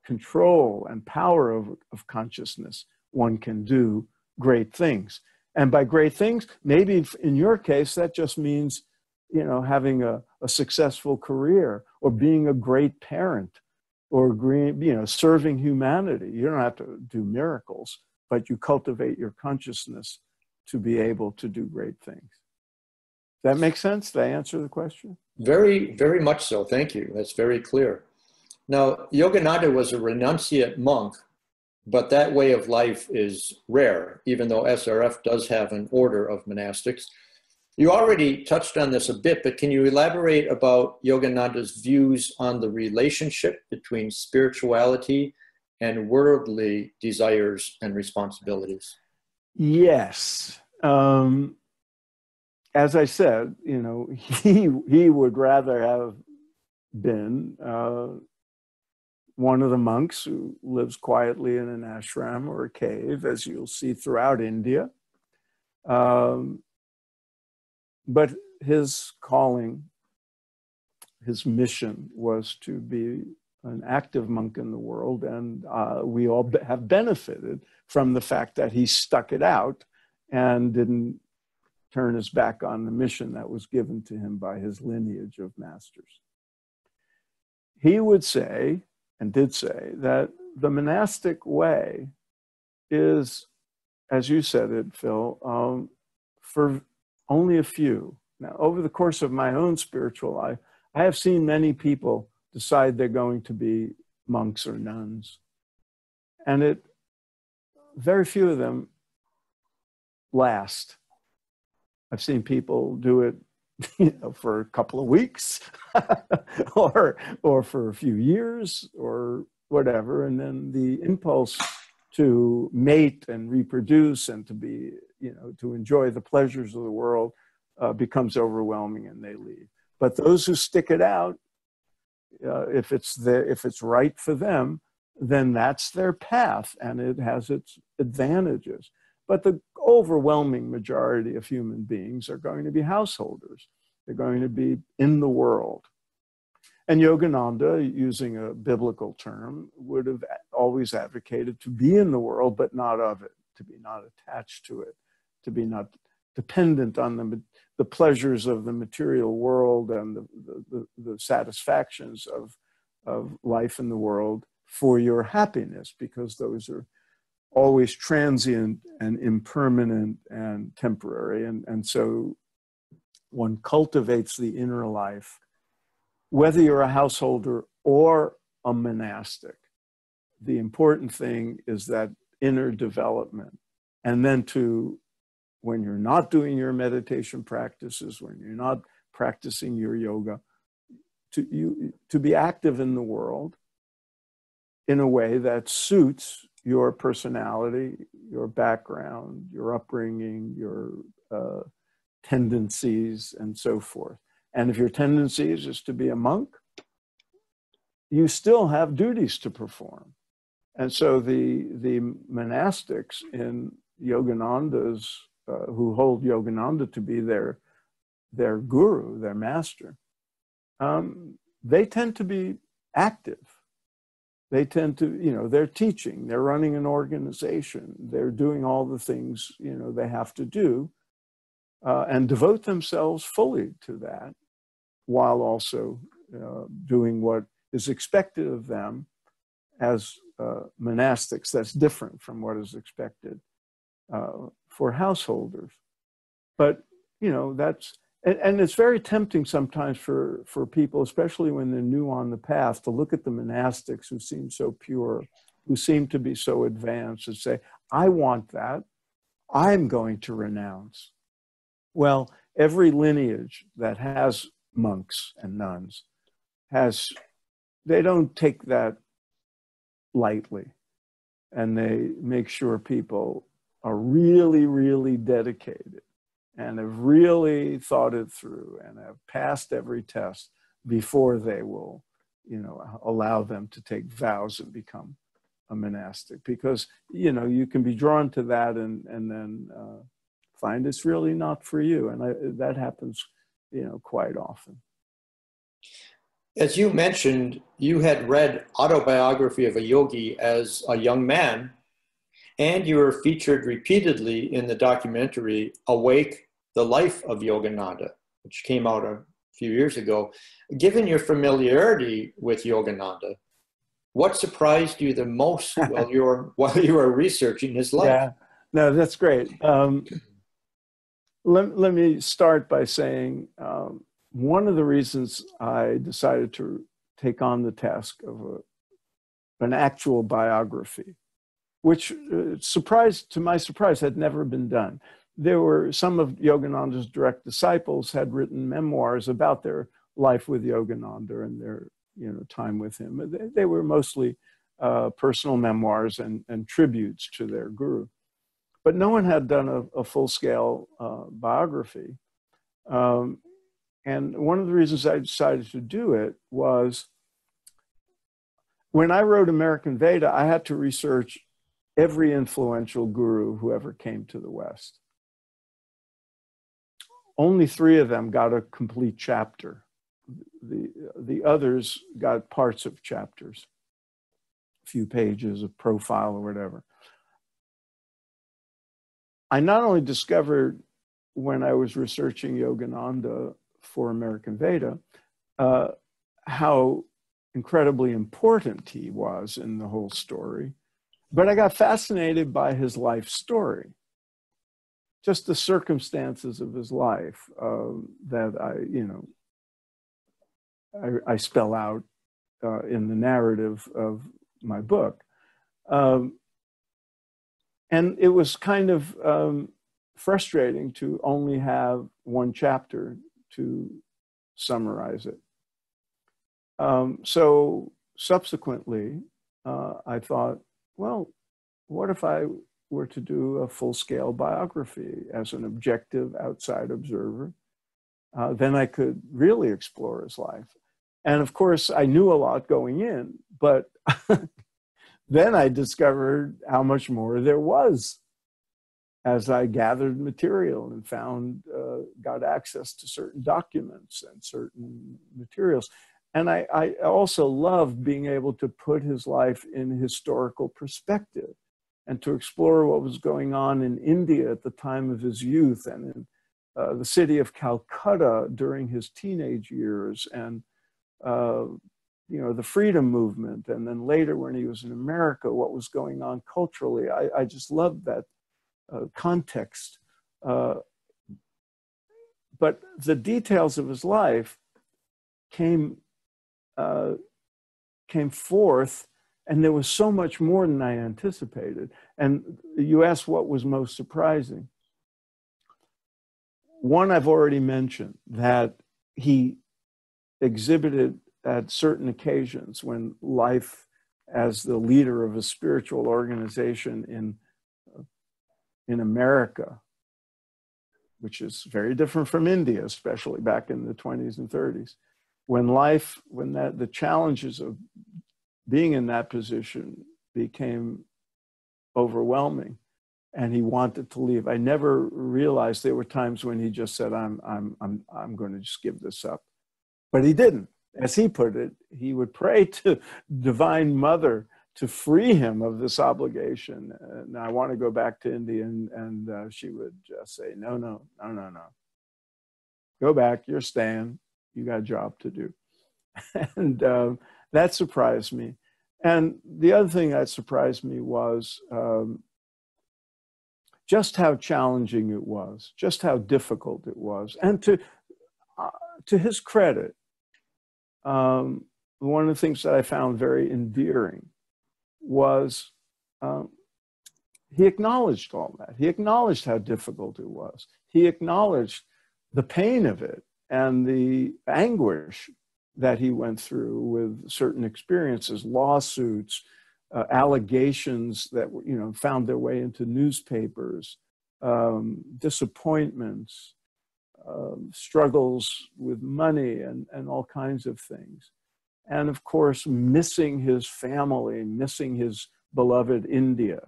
control and power of consciousness, one can do great things. And by great things, maybe in your case, that just means, you know, having a successful career, or being a great parent, or, you know, serving humanity. You don't have to do miracles, but you cultivate your consciousness to be able to do great things. Does that make sense? Did I answer the question? Very, very much so. Thank you. That's very clear. Now, Yogananda was a renunciate monk, but that way of life is rare, even though SRF does have an order of monastics. You already touched on this a bit, but can you elaborate about Yogananda's views on the relationship between spirituality and worldly desires and responsibilities? Yes. As I said, you know, he would rather have been one of the monks who lives quietly in an ashram or a cave, as you'll see throughout India. But his calling, his mission was to be an active monk in the world, and we all have benefited from the fact that he stuck it out and didn't turn his back on the mission that was given to him by his lineage of masters. He would say, and did say, that the monastic way is, as you said it, Phil, for only a few. Now, over the course of my own spiritual life, I have seen many people decide they're going to be monks or nuns. And very few of them last. I've seen people do it for a couple of weeks or for a few years or whatever. And then the impulse to mate and reproduce and to be, to enjoy the pleasures of the world becomes overwhelming and they leave. But those who stick it out, if it's right for them, then that's their path and it has its advantages. But the overwhelming majority of human beings are going to be householders. They're going to be in the world. And Yogananda, using a biblical term, would have always advocated to be in the world, but not of it, to be not attached to it, to be not dependent on the pleasures of the material world and the satisfactions of life in the world for your happiness, because those are always transient and impermanent and temporary. And so one cultivates the inner life, whether you're a householder or a monastic. The important thing is that inner development. And then when you're not doing your meditation practices, when you're not practicing your yoga, to be active in the world in a way that suits your personality, your background, your upbringing, your tendencies, and so forth. And if your tendency is just to be a monk, you still have duties to perform. And so the monastics in Yogananda's, who hold Yogananda to be their guru, their master, they tend to be active. They tend to, they're teaching, they're running an organization, they're doing all the things, they have to do, and devote themselves fully to that, while also doing what is expected of them as monastics. That's different from what is expected for householders. But, that's, and it's very tempting sometimes for people, especially when they're new on the path, to look at the monastics who seem so pure, who seem to be so advanced, and say, I want that, I'm going to renounce. Well, every lineage that has monks and nuns they don't take that lightly. And they make sure people are really, really dedicated and have really thought it through and have passed every test before they will, allow them to take vows and become a monastic. Because, you can be drawn to that and then find it's really not for you. And that happens, quite often. As you mentioned, you had read Autobiography of a Yogi as a young man, and you were featured repeatedly in the documentary Awake, the Life of Yogananda, which came out a few years ago. Given your familiarity with Yogananda, what surprised you the most while you were researching his life? Yeah, no, that's great. Let me start by saying one of the reasons I decided to take on the task of an actual biography, which to my surprise, had never been done. There were some of Yogananda's direct disciples had written memoirs about their life with Yogananda and their time with him. They were mostly personal memoirs and tributes to their guru. But no one had done a full-scale biography. And one of the reasons I decided to do it was when I wrote American Veda, I had to research every influential guru who ever came to the West. Only 3 of them got a complete chapter. The others got parts of chapters, a few pages of profile or whatever. I not only discovered when I was researching Yogananda for American Veda, how incredibly important he was in the whole story, but I got fascinated by his life story, just the circumstances of his life that I spell out in the narrative of my book. And it was kind of frustrating to only have 1 chapter to summarize it. So subsequently, I thought, well, what if I were to do a full-scale biography as an objective outside observer? Then I could really explore his life. And of course, I knew a lot going in, but then I discovered how much more there was as I gathered material and got access to certain documents and certain materials. And I also loved being able to put his life in historical perspective and to explore what was going on in India at the time of his youth and in the city of Calcutta during his teenage years, and the freedom movement, and then later when he was in America, what was going on culturally. I just loved that context. But the details of his life came forth, and there was so much more than I anticipated. And you asked what was most surprising. One I've already mentioned, that he exhibited at certain occasions when life as the leader of a spiritual organization in America, which is very different from India, especially back in the 20s and 30s, when the challenges of being in that position became overwhelming and he wanted to leave. I never realized there were times when he just said, I'm going to just give this up. But he didn't. As he put it, he would pray to Divine Mother to free him of this obligation. And I want to go back to India, and she would just say, no. Go back, you're staying, you got a job to do. And that surprised me. And the other thing that surprised me was just how challenging it was, just how difficult it was. And to his credit, one of the things that I found very endearing was he acknowledged all that. He acknowledged how difficult it was. He acknowledged the pain of it and the anguish that he went through with certain experiences, lawsuits, allegations that found their way into newspapers, disappointments, struggles with money and all kinds of things. And of course, missing his family, missing his beloved India.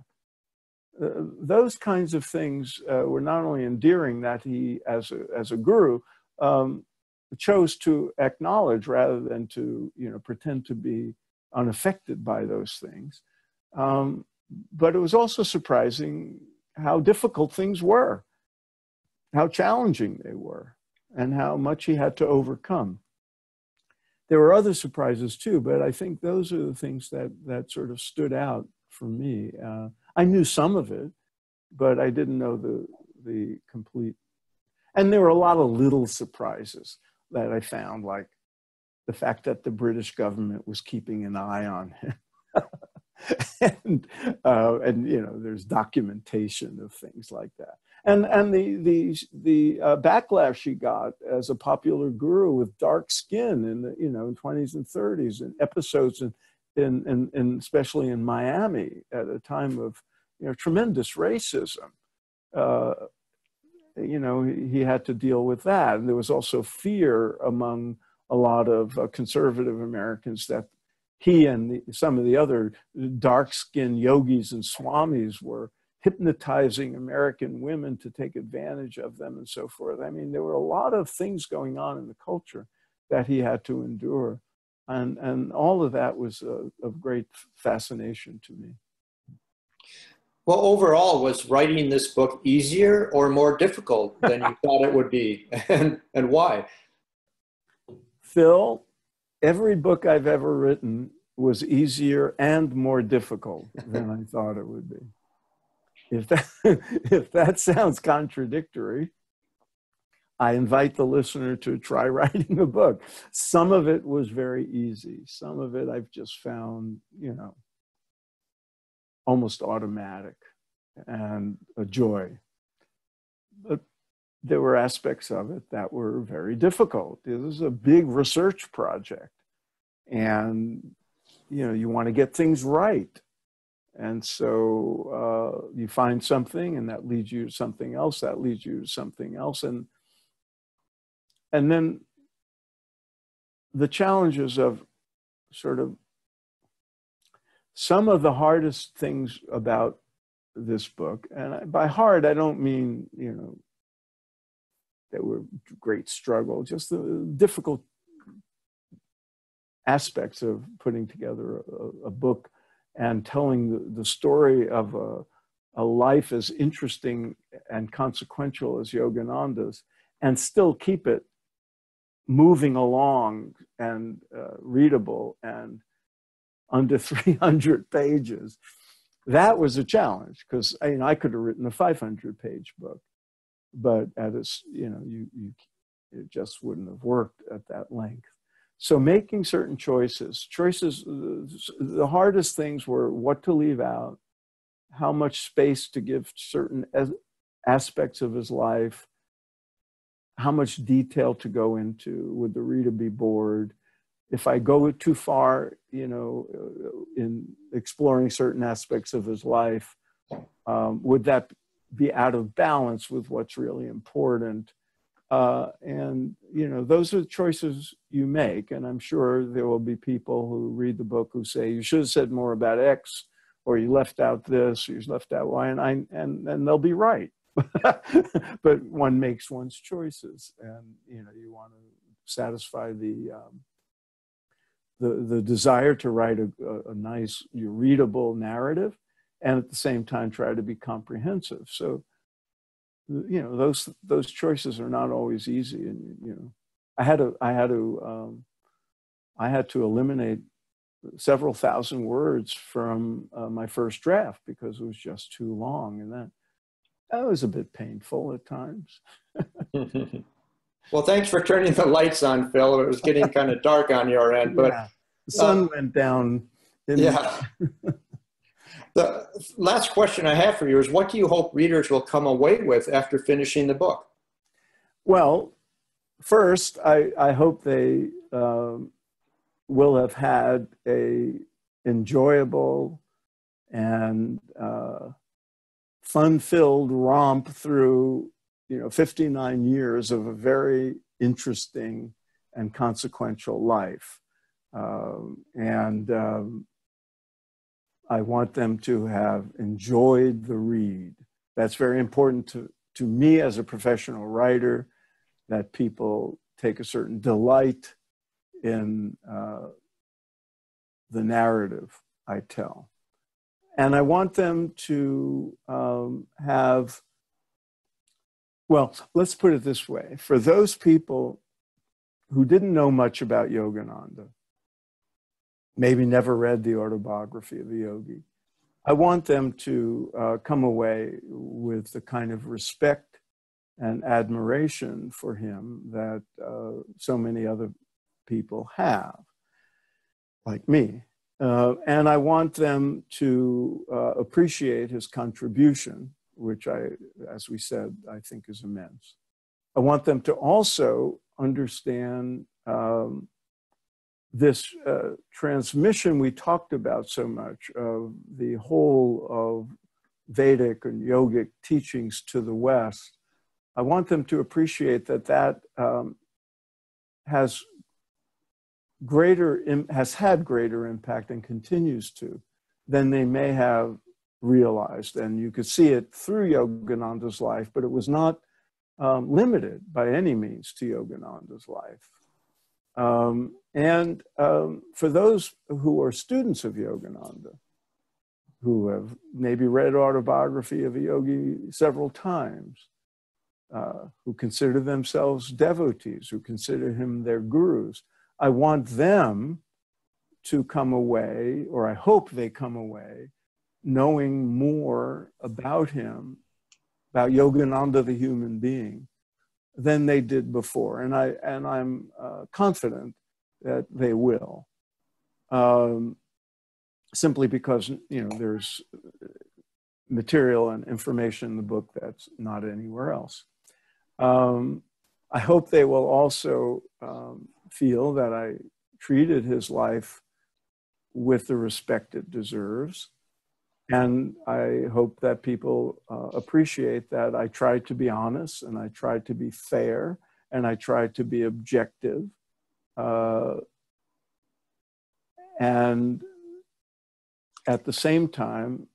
Those kinds of things were not only endearing that he, as a guru, chose to acknowledge rather than to pretend to be unaffected by those things. But it was also surprising how difficult things were, how challenging they were, and how much he had to overcome. There were other surprises too, but I think those are the things that sort of stood out for me. I knew some of it, but I didn't know the complete. And there were a lot of little surprises that I found, like the fact that the British government was keeping an eye on him. and there's documentation of things like that. And the backlash he got as a popular guru with dark skin in the 20s and 30s, and episodes in especially in Miami at a time of tremendous racism. you know, he had to deal with that. And there was also fear among a lot of conservative Americans that he and some of the other dark-skinned yogis and swamis were hypnotizing American women to take advantage of them and so forth. I mean, there were a lot of things going on in the culture that he had to endure. And all of that was of great fascination to me. Well, overall, was writing this book easier or more difficult than you thought it would be? And why? Phil, every book I've ever written was easier and more difficult than I thought it would be. If that sounds contradictory, I invite the listener to try writing a book. Some of it was very easy. Some of it I've just found, you know, almost automatic and a joy. But there were aspects of it that were very difficult. It was a big research project. And, you know, you want to get things right. And so you find something and that leads you to something else, that leads you to something else. And then the challenges of sort of some of the hardest things about this book, and by hard, I don't mean, you know, that were great struggle, just the difficult aspects of putting together a book and telling the story of a life as interesting and consequential as Yogananda's, and still keep it moving along and readable and under 300 pages. That was a challenge because I could have written a 500-page book, but at its, you know, it just wouldn't have worked at that length. So making certain choices, the hardest things were what to leave out, how much space to give certain aspects of his life, how much detail to go into, would the reader be bored? If I go too far, you know, in exploring certain aspects of his life, would that be out of balance with what's really important? And, you know, those are the choices you make. And I'm sure there will be people who read the book who say, you should have said more about X, or you left out this, or you left out Y, and they'll be right. But one makes one's choices, and, you know, you want to satisfy the desire to write a nice, readable narrative, and at the same time try to be comprehensive. So, you know, those choices are not always easy, and, you know, I had to eliminate several thousand words from my first draft because it was just too long, and that was a bit painful at times. Well, thanks for turning the lights on, Phil. It was getting kind of dark on your end, but yeah, the sun went down. Yeah. The last question I have for you is, what do you hope readers will come away with after finishing the book? Well, first, I hope they will have had a enjoyable and fun-filled romp through, you know, 59 years of a very interesting and consequential life. I want them to have enjoyed the read. That's very important to me as a professional writer, that people take a certain delight in the narrative I tell. And I want them to have, well, let's put it this way. For those people who didn't know much about Yogananda, maybe never read the autobiography of a yogi, I want them to come away with the kind of respect and admiration for him that so many other people have, like me. And I want them to appreciate his contribution, which as we said, I think is immense. I want them to also understand this transmission we talked about so much of the whole of Vedic and yogic teachings to the West, I want them to appreciate that that has had greater impact and continues to than they may have realized. And you could see it through Yogananda's life, but it was not limited by any means to Yogananda's life. For those who are students of Yogananda, who have maybe read autobiography of a yogi several times, who consider themselves devotees, who consider him their gurus, I want them to come away, or I hope they come away, knowing more about him, about Yogananda the human being, than they did before. And I'm confident that they will, simply because, you know, there's material and information in the book that's not anywhere else. I hope they will also feel that I treated his life with the respect it deserves. And I hope that people appreciate that I tried to be honest, and I tried to be fair, and I tried to be objective, and at the same time,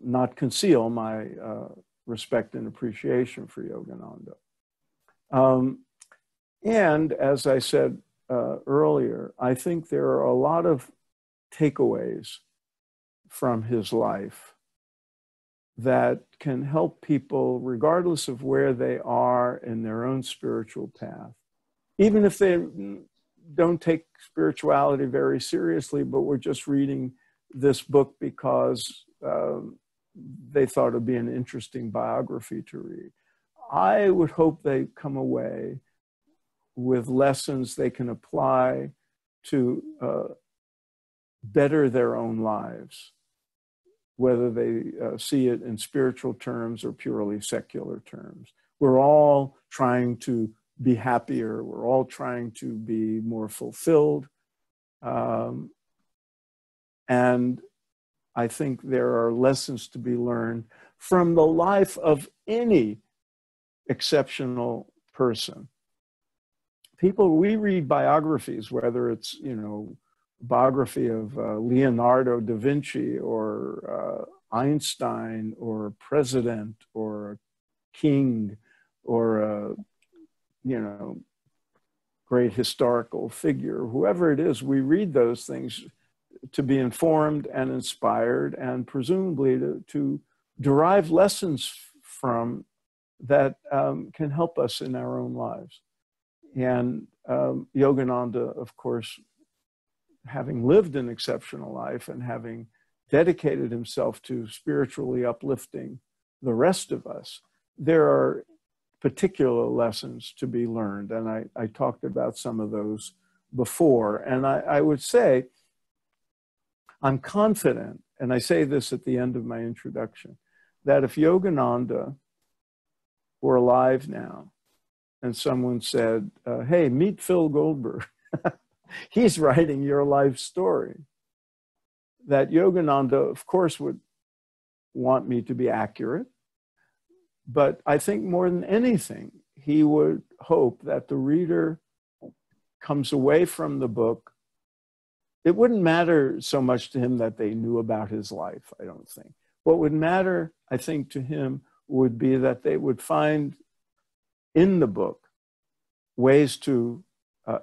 not conceal my respect and appreciation for Yogananda. And as I said earlier, I think there are a lot of takeaways from his life that can help people, regardless of where they are in their own spiritual path, even if they don't take spirituality very seriously, but we're just reading this book because they thought it'd be an interesting biography to read. I would hope they come away with lessons they can apply to better their own lives, whether they see it in spiritual terms or purely secular terms. We're all trying to be happier. We're all trying to be more fulfilled. And I think there are lessons to be learned from the life of any exceptional person. People, we read biographies, whether it's, you know, biography of Leonardo da Vinci or Einstein or a president or a king or a, you know, great historical figure, whoever it is, we read those things to be informed and inspired and presumably to derive lessons from that can help us in our own lives. And Yogananda, of course, having lived an exceptional life and having dedicated himself to spiritually uplifting the rest of us, there are particular lessons to be learned. And I talked about some of those before. And I would say, I'm confident, and I say this at the end of my introduction, that if Yogananda were alive now and someone said, hey, meet Phil Goldberg, he's writing your life story, that Yogananda, of course, would want me to be accurate. But I think more than anything, he would hope that the reader comes away from the book. It wouldn't matter so much to him that they knew about his life, I don't think. What would matter, I think, to him would be that they would find in the book ways to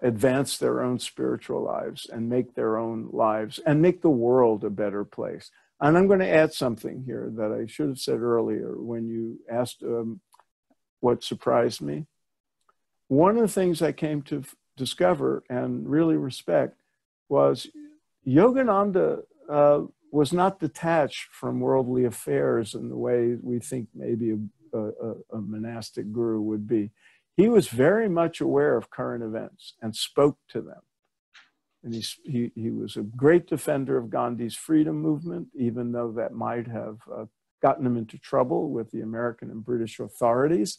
advance their own spiritual lives and make their own lives and make the world a better place. And I'm going to add something here that I should have said earlier when you asked what surprised me. One of the things I came to discover and really respect was Yogananda was not detached from worldly affairs in the way we think maybe a monastic guru would be. He was very much aware of current events and spoke to them. And he was a great defender of Gandhi's freedom movement, even though that might have gotten him into trouble with the American and British authorities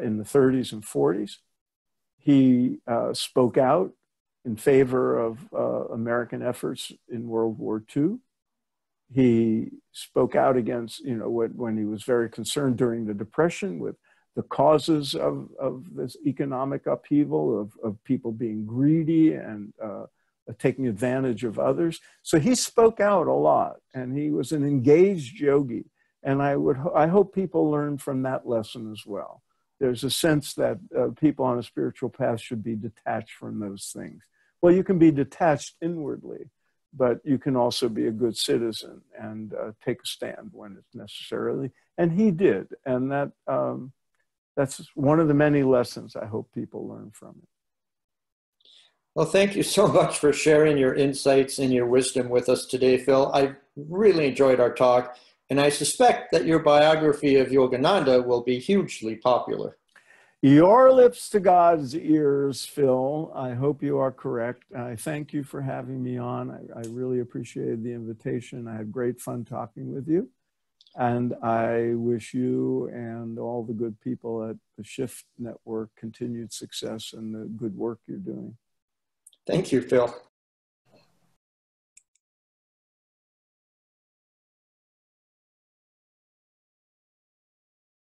in the 30s and 40s. He spoke out in favor of American efforts in World War II. He spoke out against, you know, when he was very concerned during the Depression with the causes of this economic upheaval, of people being greedy and taking advantage of others. So he spoke out a lot, and he was an engaged yogi. And I hope people learn from that lesson as well. There's a sense that people on a spiritual path should be detached from those things. Well, you can be detached inwardly, but you can also be a good citizen and take a stand when it's necessarily. And he did. And that's one of the many lessons I hope people learn from it. Well, thank you so much for sharing your insights and your wisdom with us today, Phil. I really enjoyed our talk, and I suspect that your biography of Yogananda will be hugely popular. Your lips to God's ears, Phil. I hope you are correct. I thank you for having me on. I really appreciated the invitation. I had great fun talking with you. And I wish you and all the good people at the Shift Network continued success and the good work you're doing. Thank you, Phil.